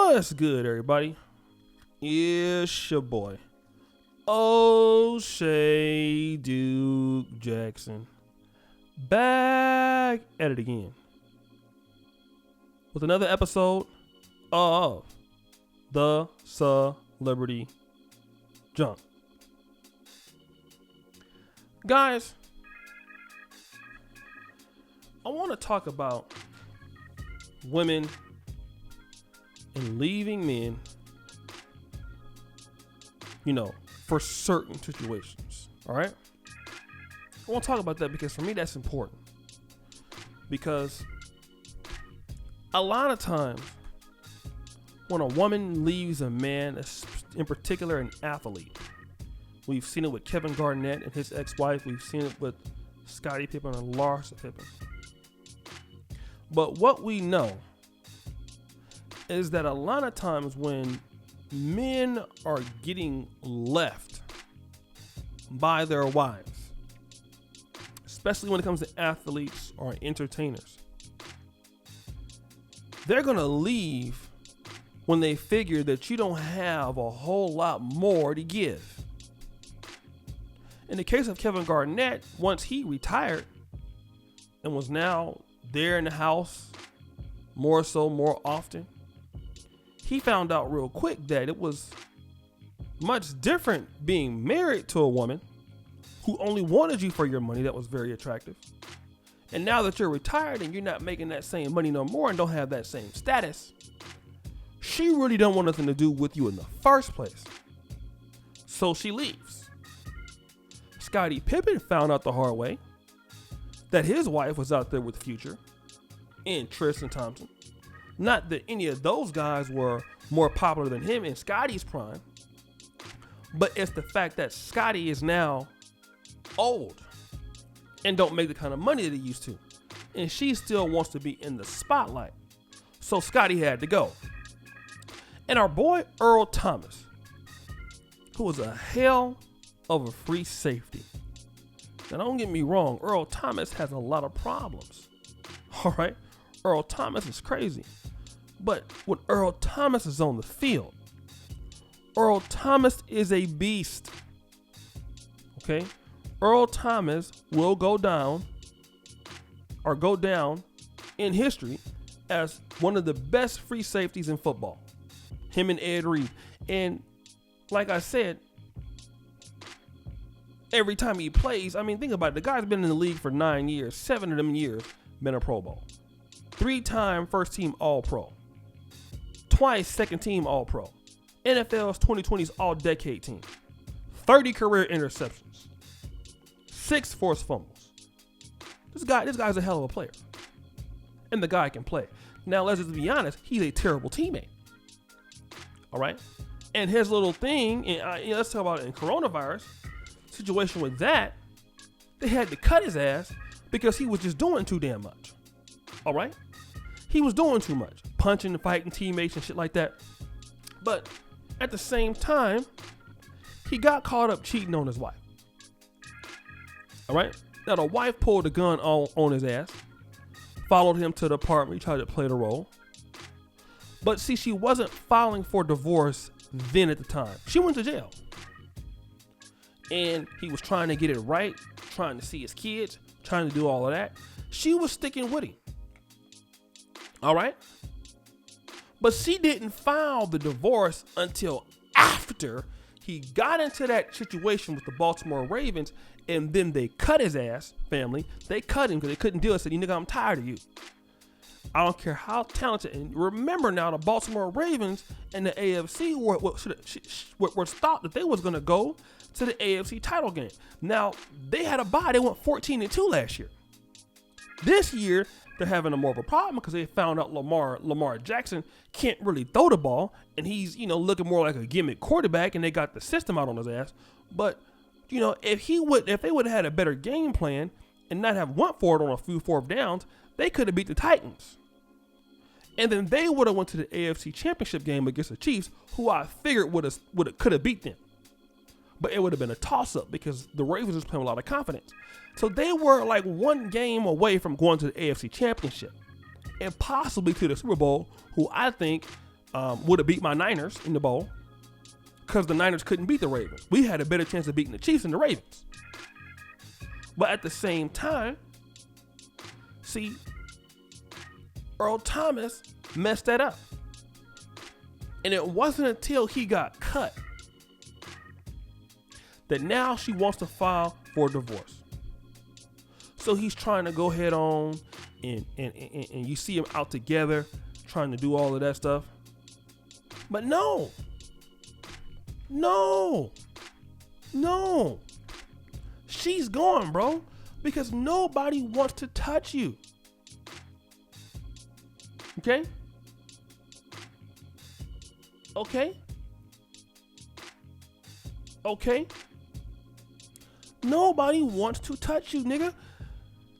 What's good, everybody? It's your boy, O'Shea Duke Jackson, back at it again with another episode of the Celebrity Junk. Guys, I want to talk about women and leaving men, for certain situations. All right. I want to talk about that because for me, that's important. Because a lot of times when a woman leaves a man, in particular an athlete, we've seen it with Kevin Garnett and his ex-wife. We've seen it with Scottie Pippen and Larsa Pippen. But what we know is that a lot of times when men are getting left by their wives, especially when it comes to athletes or entertainers, they're going to leave when they figure that you don't have a whole lot more to give. In the case of Kevin Garnett, once he retired and was now there in the house more often, he found out real quick that it was much different being married to a woman who only wanted you for your money. That was very attractive. And now that you're retired and you're not making that same money no more and don't have that same status, she really don't want nothing to do with you in the first place. So she leaves. Scottie Pippen found out the hard way that his wife was out there with Future and Tristan Thompson. Not that any of those guys were more popular than him in Scottie's prime, but it's the fact that Scottie is now old and don't make the kind of money that he used to. And she still wants to be in the spotlight. So Scottie had to go. And our boy Earl Thomas, who was a hell of a free safety. Now don't get me wrong, Earl Thomas has a lot of problems. All right? Earl Thomas is crazy. But when Earl Thomas is on the field, Earl Thomas is a beast. Okay? Earl Thomas will go down in history as one of the best free safeties in football. Him and Ed Reed. And like I said, every time he plays, think about it. The guy's been in the league for 9 years. 7 of them years been a Pro Bowl. 3-time first team All-Pro. Twice second team All-Pro. NFL's 2020's All-Decade team. 30 career interceptions. 6 forced fumbles. This guy's a hell of a player. And the guy can play. Now, let's just be honest, he's a terrible teammate. All right? And his little thing, and let's talk about it in coronavirus situation with that, they had to cut his ass because he was just doing too damn much. All right? He was doing too much. Punching and fighting teammates and shit like that. But at the same time, he got caught up cheating on his wife. All right? Now, the wife pulled a gun on his ass. Followed him to the apartment. He tried to play the role. But see, she wasn't filing for divorce then at the time. She went to jail. And he was trying to get it right. Trying to see his kids. Trying to do all of that. She was sticking with him. All right? But she didn't file the divorce until after he got into that situation with the Baltimore Ravens, and then they cut his ass, family. They cut him because they couldn't deal with it. Said, nigga, I'm tired of you. I don't care how talented. And remember now, the Baltimore Ravens and the AFC were thought that they was going to go to the AFC title game. Now, they had a bye. They went 14-2 last year. This year, they're having a more of a problem because they found out Lamar Jackson can't really throw the ball, and he's, looking more like a gimmick quarterback, and they got the system out on his ass. But, if they would have had a better game plan and not have went for it on a few fourth downs, they could have beat the Titans. And then they would have went to the AFC Championship game against the Chiefs, who I figured could have beat them. But it would have been a toss-up because the Ravens was playing with a lot of confidence. So they were like one game away from going to the AFC Championship and possibly to the Super Bowl, who I think would have beat my Niners in the bowl because the Niners couldn't beat the Ravens. We had a better chance of beating the Chiefs than the Ravens. But at the same time, see, Earl Thomas messed that up. And it wasn't until he got cut that now she wants to file for divorce. So he's trying to go head on and you see him out together trying to do all of that stuff. But no. She's gone, bro, because nobody wants to touch you. Okay? Nobody wants to touch you, nigga.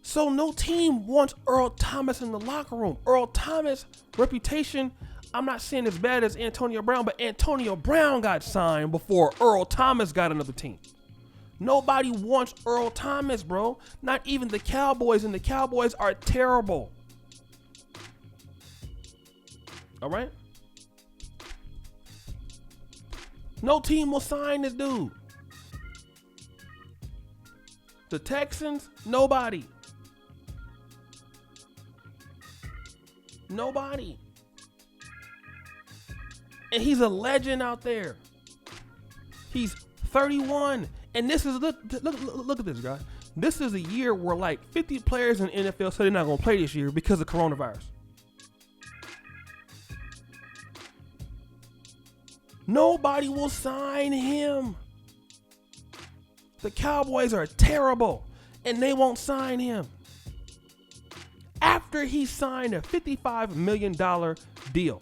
So no team wants Earl Thomas in the locker room. Earl Thomas' reputation, I'm not saying as bad as Antonio Brown, but Antonio Brown got signed before Earl Thomas got another team. Nobody wants Earl Thomas, bro. Not even the Cowboys, and the Cowboys are terrible. All right? No team will sign this dude. The Texans, nobody. And he's a legend out there. He's 31. And this is, look at this, guys. This is a year where like 50 players in the NFL said they're not going to play this year because of coronavirus. Nobody will sign him. The Cowboys are terrible, and they won't sign him. After he signed a $55 million deal.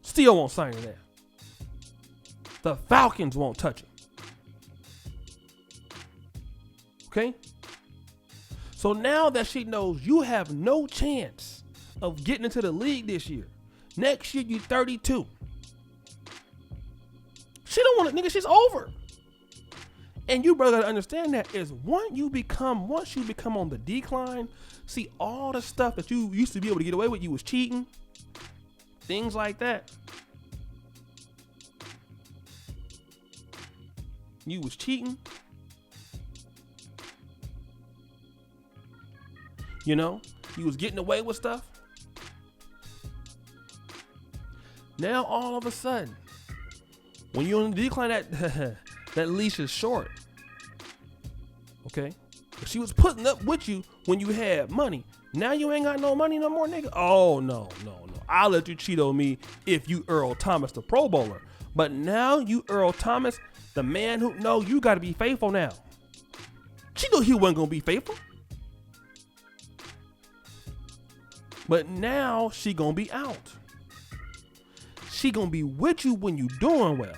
Still won't sign him there. The Falcons won't touch him. Okay? So now that she knows you have no chance of getting into the league this year, next year you 32. She don't want it, nigga. She's over. And you brother gotta understand that is once you become on the decline, see all the stuff that you used to be able to get away with, you was cheating, things like that. You was cheating. You know, you was getting away with stuff. Now all of a sudden, when you're on the decline, that leash is short. Okay? If she was putting up with you when you had money. Now you ain't got no money no more, nigga. Oh, no. I'll let you cheat on me if you Earl Thomas, the Pro Bowler. But now you Earl Thomas, the man who, no, you got to be faithful now. She knew he wasn't going to be faithful. But now she going to be out. She going to be with you when you doing well.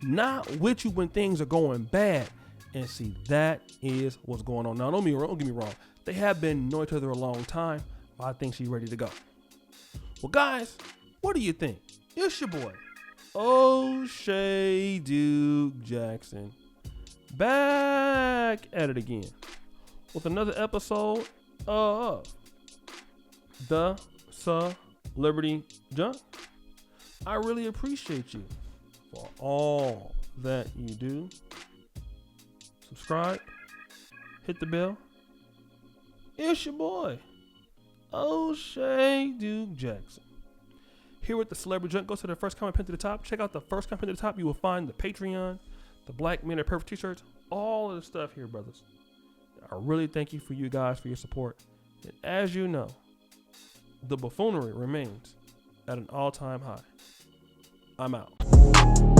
Not with you when things are going bad. And see, that is what's going on. Now, don't get me wrong. They have been knowing each other a long time, but I think she's ready to go. Well, guys, what do you think? It's your boy, O'Shea Duke Jackson, back at it again with another episode of The Celebrity Junk. I really appreciate you for all that you do. Subscribe, hit the bell. It's your boy, O'Shea Duke Jackson. Here with the Celebrity Junk. Go to the first comment pinned to the top. Check out the first comment to the top. You will find the Patreon, the Black Men Are Perfect t-shirts, all of the stuff here, brothers. I really thank you for you guys for your support. And as you know, the buffoonery remains at an all-time high. I'm out.